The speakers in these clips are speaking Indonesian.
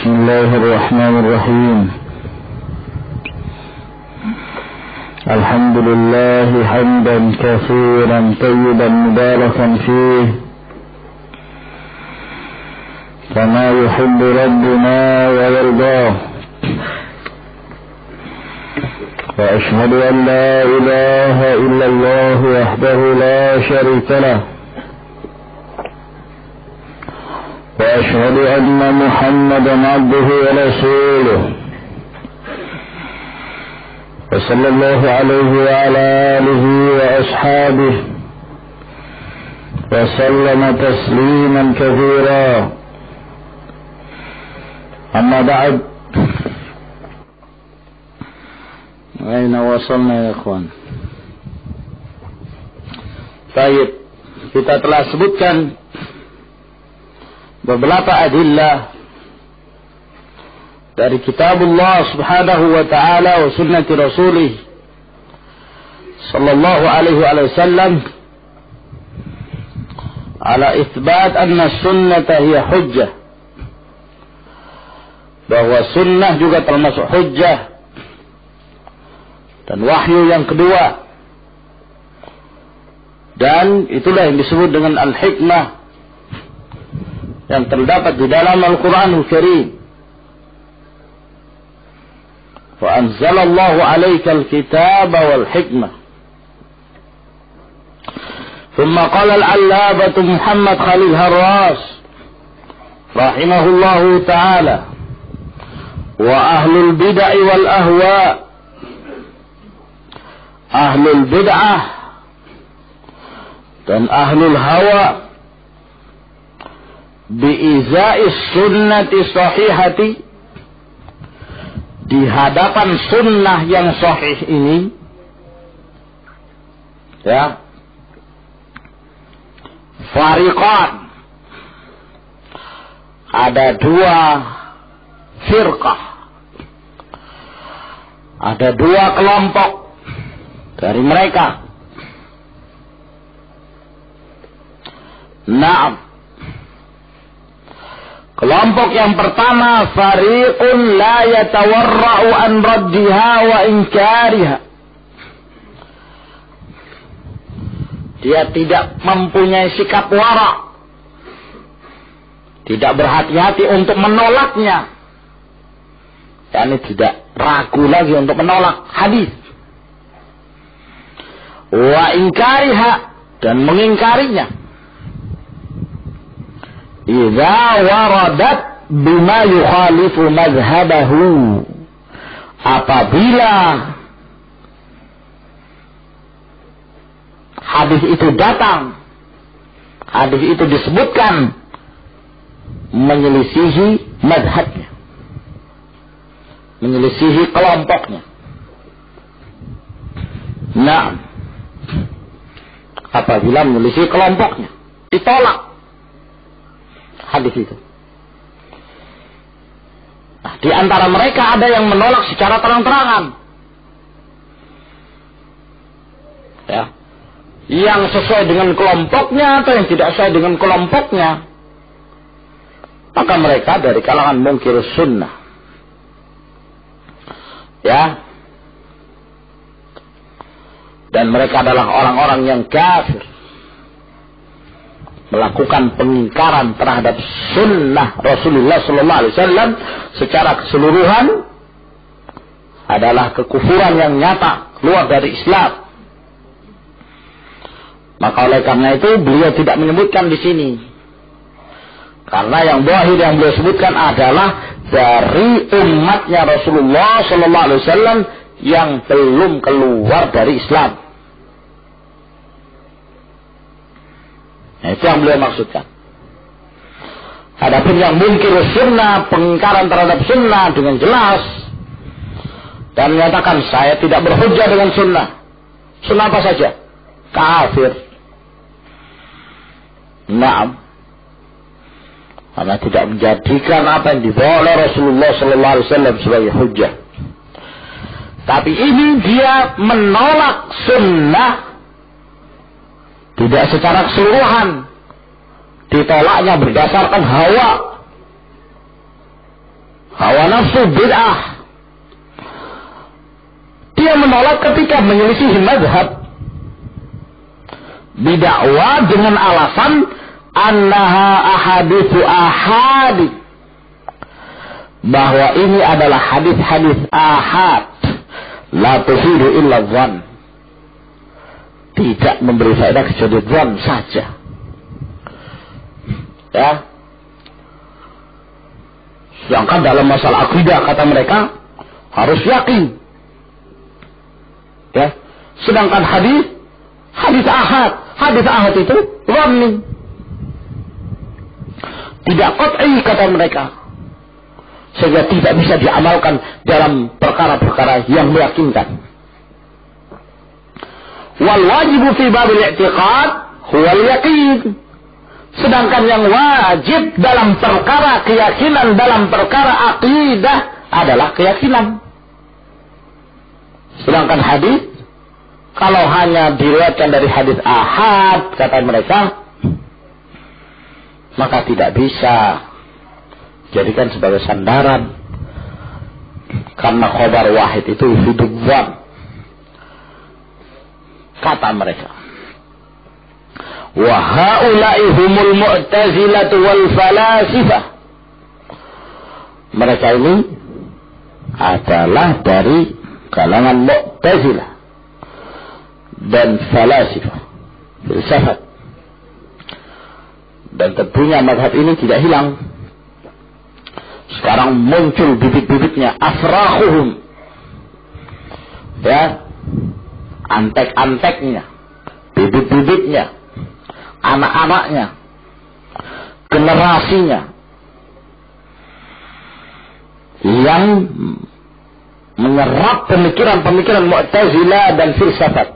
بسم الله الرحمن الرحيم الحمد لله حمدا كثيرا طيبا مباركا فيه كما يحب ربنا ويرضاه وأشهد أن لا إله إلا الله وحده لا شريك له وأشهد أن محمدا عبده ورسوله وصلى الله عليه وعلى آله وأصحابه وسلم تسليما كثيرا أما بعد أين وصلنا يا إخوان؟ Baik, kita telah sebutkan beberapa adillah dari kitabullah subhanahu wa ta'ala wa sunnati rasulih sallallahu alaihi wasallam ala ithbat anna sunnata hiya hujjah, bahwa sunnah juga termasuk hujjah. Dan wahyu yang kedua, dan itulah yang disebut dengan al-hikmah yang terdapat di dalam Al-Quranul Karim. Wa anzalallahu alaikal kitaba wal hikmah. ثم قال العلامة محمد خليل هراس رحمه الله تعالى وأهل البدع والأهواء أهل البدعة dan ahlul hawa biiza'is sunnati sahihati, di hadapan sunnah yang sahih ini, ya, fariqan, ada dua firqah, ada dua kelompok dari mereka. Naam. Kelompok yang pertama, fariqun la yatawarra'u an raddiha wa inkariha. Dia tidak mempunyai sikap wara', tidak berhati-hati untuk menolaknya, yakni tidak ragu lagi untuk menolak hadis. Wa inkariha, dan mengingkarinya. Idza waradat bima yukhalifu madhhabahu, apabila hadis itu datang, hadis itu disebutkan menyelisihi madhabnya, menyelisihi kelompoknya. Nah, apabila menyelisihi kelompoknya, ditolak hadis itu. Nah, di antara mereka ada yang menolak secara terang-terangan, ya, yang sesuai dengan kelompoknya atau yang tidak sesuai dengan kelompoknya, maka mereka dari kalangan munkir sunnah, ya, dan mereka adalah orang-orang yang kafir, melakukan pengingkaran terhadap sunnah Rasulullah sallallahu alaihi wasallam secara keseluruhan, adalah kekufuran yang nyata, keluar dari Islam. Maka oleh karena itu beliau tidak menyebutkan di sini, karena yang zahir yang beliau sebutkan adalah dari umatnya Rasulullah sallallahu alaihi wasallam yang belum keluar dari Islam. Nah, itu yang beliau maksudkan. Adapun yang munkir sunnah, pengingkaran terhadap sunnah dengan jelas, dan menyatakan saya tidak berhujjah dengan sunnah, sunnah apa saja, kafir. Naam, karena tidak menjadikan apa yang dibawa oleh Rasulullah sallallahu alaihi wasallam sebagai hujjah. Tapi ini dia menolak sunnah tidak secara keseluruhan, ditolaknya berdasarkan hawa. hawa nafsu bid'ah. Dia menolak ketika menyelisih mazhab bid'ah dengan alasan annaha ahaditsu ahadi, bahwa ini adalah hadis-hadis ahad, la tufidu illa dhann, tidak memberi faedah kecuali dhann saja. Ya. Sedangkan dalam masalah akidah kata mereka harus yakin. Ya. Sedangkan hadis ahad itu dhanni, tidak qat'i kata mereka, sehingga tidak bisa diamalkan dalam perkara-perkara yang meyakinkan. Wal wajibu fi babil i'tiqad huwa al-yaqin. Sedangkan yang wajib dalam perkara keyakinan, dalam perkara akidah adalah keyakinan. Sedangkan hadis, kalau hanya diriwayatkan dari hadis ahad kata mereka, maka tidak bisa jadikan sebagai sandaran, karena khabar wahid itu hidup dhann kata mereka. Wa haula'i humul mu'tazilah wal falasifah. Mereka ini adalah dari kalangan mu'tazilah dan falasifah, filsafat. Dan tentunya mazhab ini tidak hilang. Sekarang muncul bibit-bibitnya, afrahuhum, ya, antek-anteknya, bibit-bibitnya, anak-anaknya, generasinya yang menyerap pemikiran-pemikiran Mu'tazilah dan filsafat,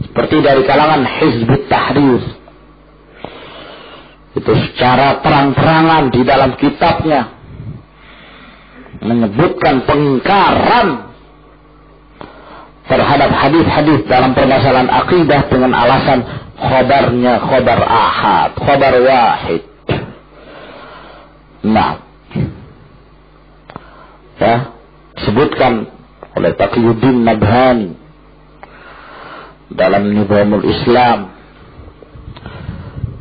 seperti dari kalangan Hizbut Tahrir. Itu secara terang-terangan di dalam kitabnya menyebutkan pengingkaran terhadap hadis-hadis dalam permasalahan akidah dengan alasan khabarnya khabar ahad, khabar wahid. Nah, ya, sebutkan oleh Taqiyuddin Nabhani dalam Nizamul Islam,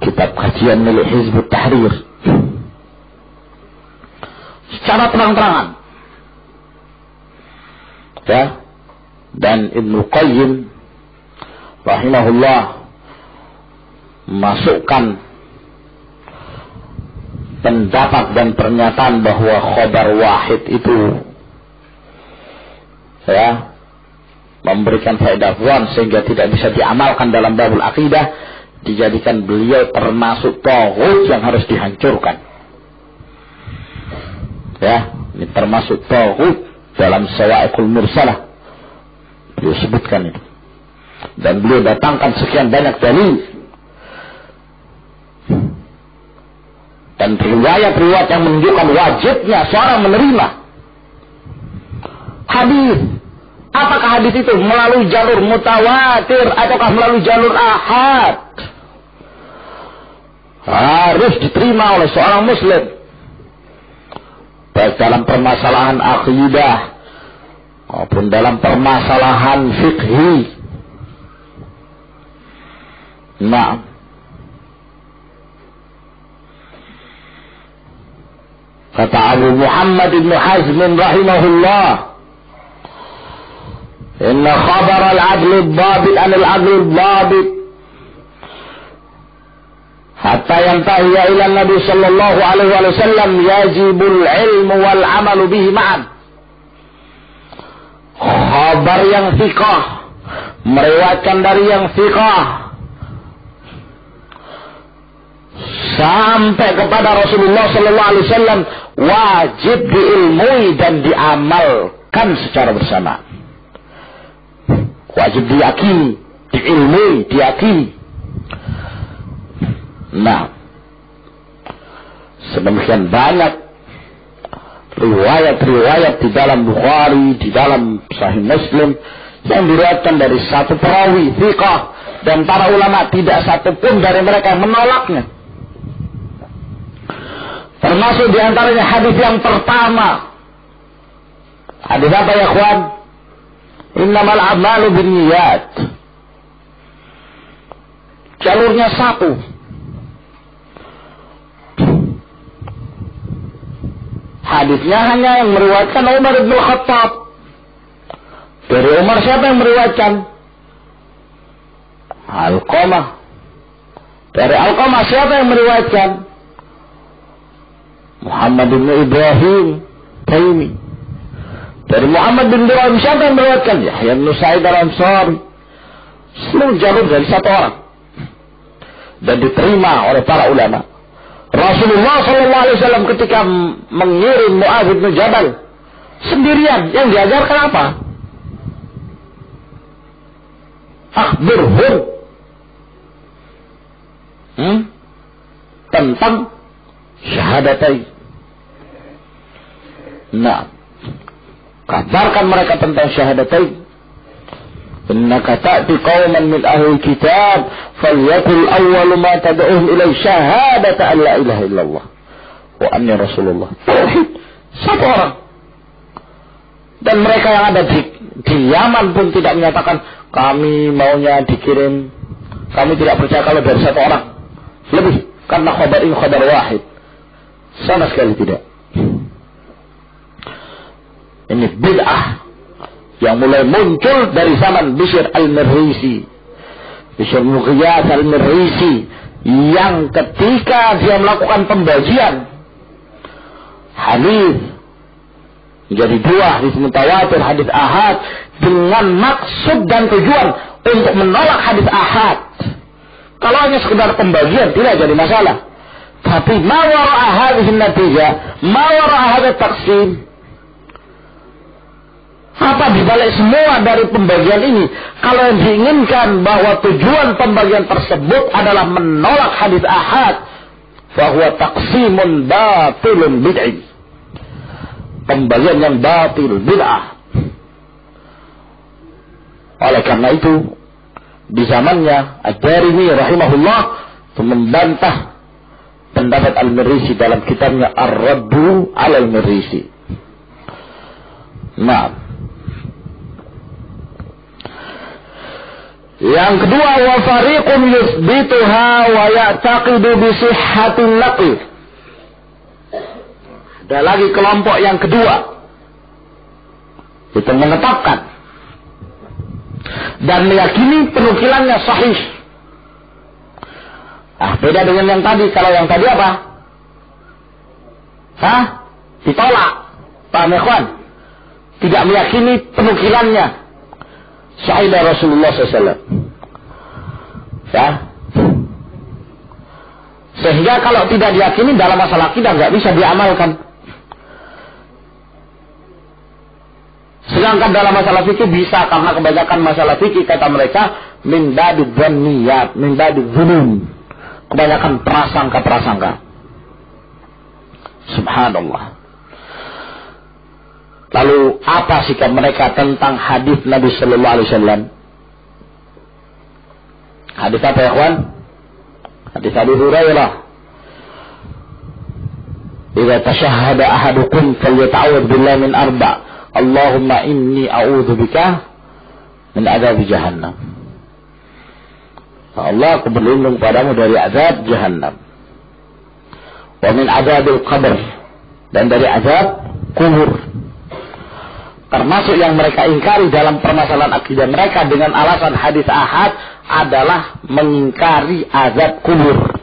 kitab kajian milik Hizbut Tahrir, secara terang-terangan, ya. Dan Ibnu Qayyim rahimahullah masukkan pendapat dan pernyataan bahwa khabar wahid itu, ya, memberikan faedah dhann sehingga tidak bisa diamalkan dalam babul akidah, dijadikan beliau termasuk taghut yang harus dihancurkan. Ya, ini termasuk taghut dalam Sawa'iqul Mursalah. Beliau sebutkan itu. Dan beliau datangkan sekian banyak dalil dan riwayat-riwayat yang menunjukkan wajibnya seorang menerima hadis. Apakah hadis itu melalui jalur mutawatir ataukah melalui jalur ahad, harus diterima oleh seorang muslim, baik dalam permasalahan akidah maupun dalam permasalahan fikhi. Nah, kata Abu Muhammad Ibn Hazm rahimahullah, inna khabar al-adl al-dhabit an al-adl al-dhabit hatta yantahi ila Nabi sallallahu alaihi wasallam yajibul ilmu wal amalu bihi ma'an. Khabar yang thiqah, meriwayatkan dari yang thiqah sampai kepada Rasulullah sallallahu alaihi wasallam, wajib diilmui dan diamalkan secara bersama. Wajib diyakini, diilmui, diyakini. Nah, sedemikian banyak riwayat-riwayat di dalam Bukhari, di dalam Sahih Muslim yang diriwayatkan dari satu perawi thiqah, dan para ulama tidak satupun dari mereka yang menolaknya. Termasuk diantaranya hadis yang pertama. Hadis apa ya kawan? Innamal a'malu binniyat. Jalurnya satu. Hadisnya hanya yang meriwayatkan Umar bin Khattab. Dari Umar siapa yang meriwayatkan? Alqamah. Dari Alqamah siapa yang meriwayatkan? Muhammad bin Ibrahim Taimi. Dari Muhammad bin Ibrahim siapa yang meriwayatkan? Yahya bin Sa'id al-Ansari. Seluruh jalur dari satu orang. Dan diterima oleh para ulama. Rasulullah SAW ketika mengirim Mu'adz bin Jabal sendirian, yang diajarkan apa? Akhbirhum tentang syahadatai. Nah, kabarkan mereka tentang syahadatai. Innaka ta'ti qauman min ahli kitab falyakul awwalu ma tad'uhum ilai syahadata an la ilaha illallah wa anni rasulullah. Satu orang. Dan mereka yang ada di Yaman pun tidak menyatakan kami maunya dikirim, kami tidak percaya kalau dari satu orang lebih, karena khabar ini khabar wahid. Sama sekali tidak. Ini bid'ah yang mulai muncul dari zaman Bishr al-Mirrisi. Bishr Mughiyas al-Mirrisi, yang ketika dia melakukan pembagian hadis menjadi dua, hadis mutawatir, hadis ahad, dengan maksud dan tujuan untuk menolak hadis ahad. Kalau hanya sekedar pembagian tidak jadi masalah. Tapi ma wara'a hadhihi natijah, ma wara'a hadha taqsim, apa dibalik semua dari pembagian ini? Kalau yang diinginkan bahwa tujuan pembagian tersebut adalah menolak hadis ahad, fahuwa taqsimun batilun bid'i. Pembagian yang batil, bid'ah. Oleh karena itu, di zamannya Ad-Darimi rahimahullah membantah pendapat Al-Mirrisi dalam kitabnya Ar-Raddu 'ala Al-Mirrisi. Nah, yang kedua, wa fariqun yuthbituha wa ya'taqidu bi sihhatin naql. Ada lagi kelompok yang kedua, itu menetapkan dan meyakini penukilannya sahih. Beda dengan yang tadi. Kalau yang tadi apa? Ditolak. Paham ya kawan? Tidak meyakini penukilannya sahih dari Rasulullah SAW. Ya. Sehingga kalau tidak diyakini dalam masalah akidah nggak bisa diamalkan. Sedangkan dalam masalah fikih bisa, karena kebanyakan masalah fikih kata mereka min badid dzanniyat, min badid dzunun. Kebanyakan prasangka-prasangka. Subhanallah. Lalu apa sikap mereka tentang hadis Nabi sallallahu alaihi wasallam? Hadis apa ya kawan? Hadis Abu Hurairah. Idza tashahhada ahadukum falyata'awwadh billahi min arba'. Allahumma inni a'udzubika min adzab jahannam. Allah, aku berlindung padamu dari azab jahannam. Wa min azabil qabr, dan dari azab kubur. Termasuk yang mereka ingkari dalam permasalahan akidah mereka dengan alasan hadis ahad adalah mengingkari azab kubur.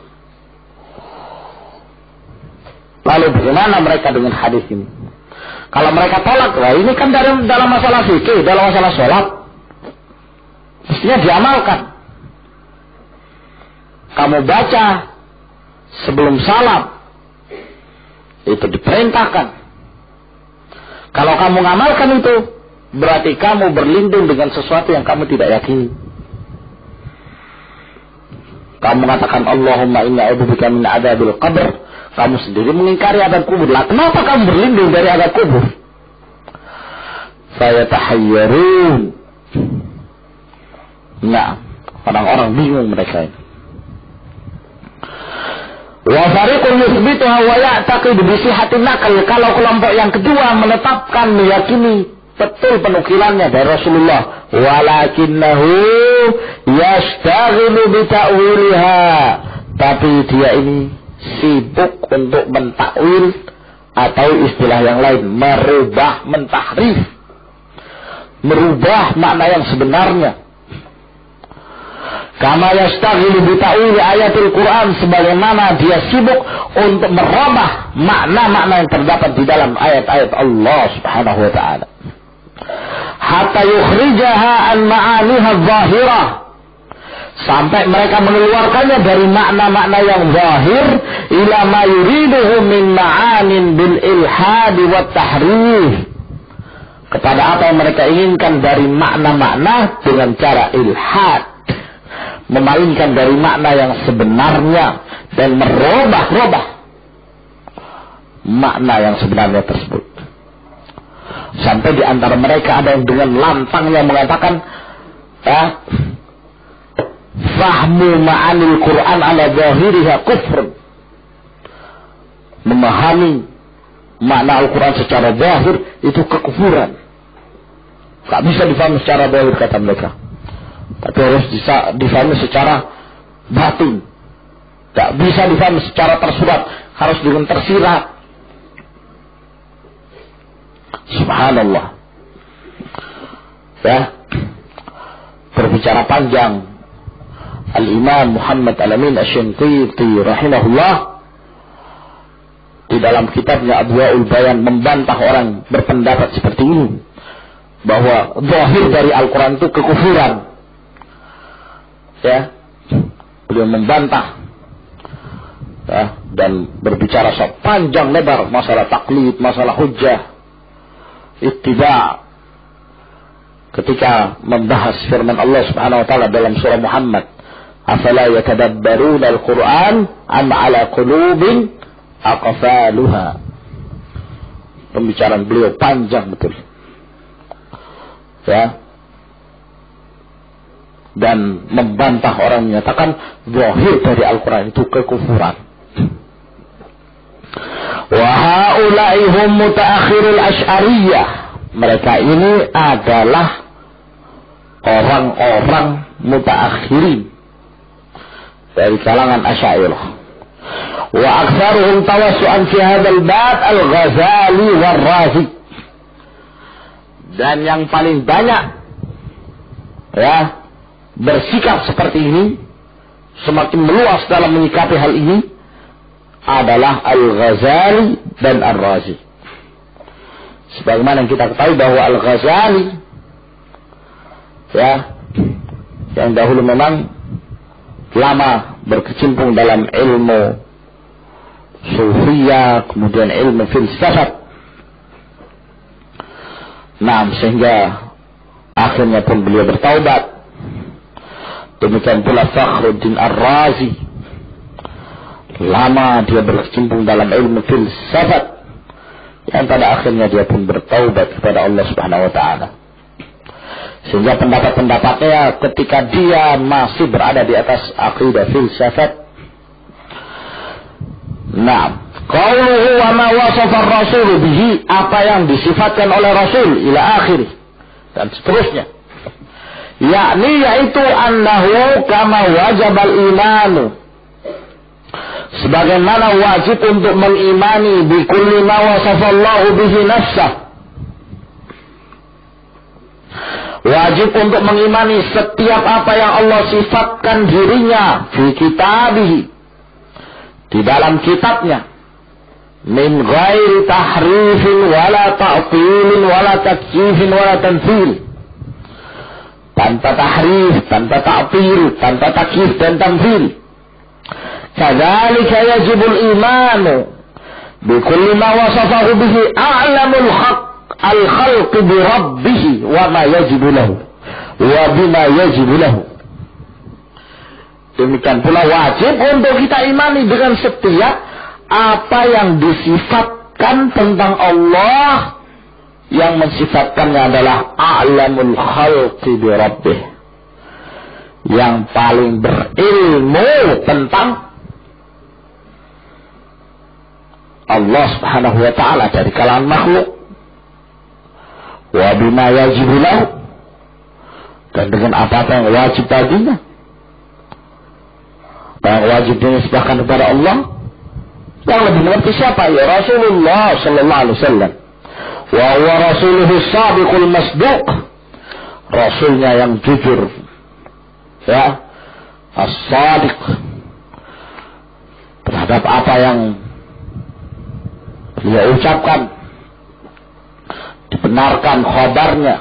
Lalu bagaimana mereka dengan hadis ini? Kalau mereka tolak, wah ini kan dalam masalah fikih, dalam masalah sholat, mestinya diamalkan. Kamu baca sebelum salam, itu diperintahkan. Kalau kamu mengamalkan itu, berarti kamu berlindung dengan sesuatu yang kamu tidak yakini. Kamu mengatakan Allahumma inni a'udzubika min adzabil qabr, kamu sendiri mengingkari azab kubur. Lah, kenapa kamu berlindung dari azab kubur? Fayatahayyarun. Nah, orang-orang bingung mereka ini. Wa fariqun yuthbituha wa ya'taqidu bi sihhatin naql. Kalau kelompok yang kedua menetapkan, meyakini betul penukilannya dari Rasulullah, walakinnahu yashtaghilu bi ta'wiliha, tapi dia ini sibuk untuk mentakwil, atau istilah yang lain merubah, mentahrif, merubah makna yang sebenarnya. Kama yashtaghilu bi ta'wili ayatul Quran, sebagaimana dia sibuk untuk merubah makna-makna yang terdapat di dalam ayat-ayat Allah Subhanahu wa taala. Hatta yukhrijaha an ma'aniha zahirah, sampai mereka mengeluarkannya dari makna-makna yang zahir ila ma yuriduhu min ma'anin bil ilhad wa tahrif, kepada apa yang mereka inginkan dari makna-makna dengan cara ilhad, memalingkan dari makna yang sebenarnya dan merubah-rubah makna yang sebenarnya tersebut. Sampai di antara mereka ada yang dengan lantangnya mengatakan, fahmu ma'anil Quran ala zahiriha kufr, memahami makna Al-Quran secara zahir itu kekufuran. Tak bisa difahami secara zahir, kata mereka, tapi harus bisa difahami secara batin. Tak bisa difahami secara tersurat, harus dengan tersirat. Subhanallah. Ya, berbicara panjang, Al-Imam Muhammad Al-Amin Asy-Syanqiti rahimahullah di dalam kitabnya Adwa'ul Bayan membantah orang berpendapat seperti ini, bahwa zahir dari Al-Quran itu kekufuran. Ya, beliau membantah, ya, dan berbicara sepanjang lebar masalah taklid, masalah hujjah, ittiba', ketika membahas firman Allah Subhanahu wa taala dalam surah Muhammad, afala yatadabbaruna al-Qur'an am ala qulubin aqfaluha. Pembicaraan beliau panjang betul, ya, dan membantah orang menyatakan zahir dari Al-Quran itu kekufuran. Wa haula'i hum mutaakhirul asy'ariyah, mereka ini adalah orang-orang mutaakhirin dari kalangan Asy'ariyah. Wa aktsaruhum tawassu'an fi hadzal bab al-Ghazali war-Razi, dan yang paling banyak, ya, bersikap seperti ini, semakin meluas dalam menyikapi hal ini, adalah Al-Ghazali dan Ar-Razi. Sebagaimana yang kita ketahui bahwa Al-Ghazali, ya, yang dahulu memang lama berkecimpung dalam ilmu sufiyah, kemudian ilmu filsafat, sehingga akhirnya pun beliau bertaubat. Demikian pula Fakhruddin Ar-Razi, lama dia berkecimpung dalam ilmu filsafat, yang pada akhirnya dia pun bertaubat kepada Allah Subhanahu wa taala. Sehingga pendapat-pendapatnya ketika dia masih berada di atas akidah filsafat. Qauluhu wa ma wasafa ar-rasul bihi, apa yang disifatkan oleh Rasul ila akhir, dan seterusnya. Yakni yaitu annahu kama wajabal imanu, sebagaimana wajib untuk mengimani bi kulli ma wasafallahu bihi nafsah, wajib untuk mengimani setiap apa yang Allah sifatkan dirinya fi kitabihi, di dalam kitabnya, min ghairi tahrifin wala ta'tilin wala takyifin wala tanfil, tanpa tahrif, tanpa ta'til, tanpa takyif dan tanfil. Kadzalika yajibul imanu bi kulli ma wasafahu bihi a'lamul al-khalq bi rabbih wa ma yajibu lahu wa bima yajibu lahu. Demikian pula wajib untuk kita imani dengan setiap apa yang disifatkan tentang Allah, yang mensifatkannya adalah a'lamul khalqi bi rabbih, yang paling berilmu tentang Allah Subhanahu wa ta'ala dari kalangan makhluk, wa bima yajibu lahu, dan dengan apa-apa yang wajib baginya, yang wajib dinisbahkan kepada Allah. Yang lebih mengerti siapa? Ya Rasulullah sallallahu alaihi wasallam. Wa huwa rasuluhu sabiqul masduq, rasulnya yang jujur, ya, as-sadiq, terhadap apa yang dia ucapkan, dibenarkan khabarnya,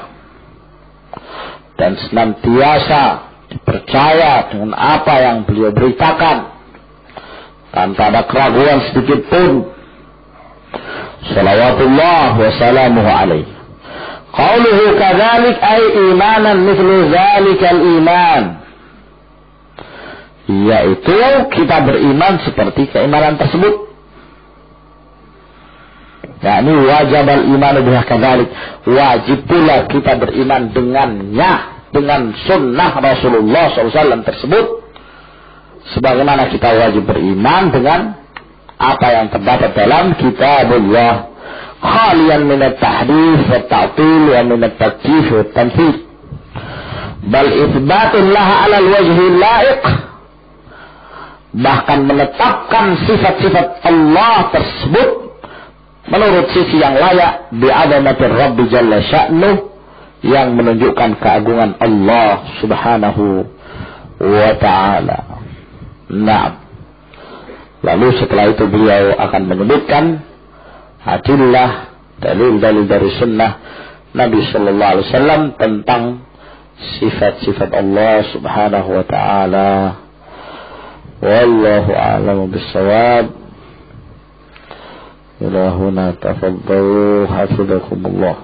dan senantiasa dipercaya dengan apa yang beliau beritakan tanpa ada keraguan sedikit pun. Salawatullah wa salamuhu alaihi. Qauluhu kadzalik ay imanan mithlu dzalikal iman, yaitu kita beriman seperti keimanan tersebut. yakni wajib al-iman biha kadzalik, wajib pula kita beriman dengannya, dengan sunnah Rasulullah SAW tersebut, sebagaimana kita wajib beriman dengan apa yang terdapat dalam kitabullah, khalian min at-tahrif wa at-ta'til wa min at-takyif wa at-tamthil, bal itsbatullah 'ala al-wajhi al-la'iq, bahkan menetapkan sifat-sifat Allah tersebut menurut sisi yang layak, bi'azamatir Rabbi jalla sya'nuh, yang menunjukkan keagungan Allah subhanahu wa ta'ala. Nah, lalu setelah itu beliau akan menyebutkan adillah, dalil-dalil dari sunnah Nabi sallallahu alaihi wasallam tentang sifat-sifat Allah subhanahu wa ta'ala. Wallahu a'lamu bis-shawab. إلى هنا تفضلوا حفظكم الله.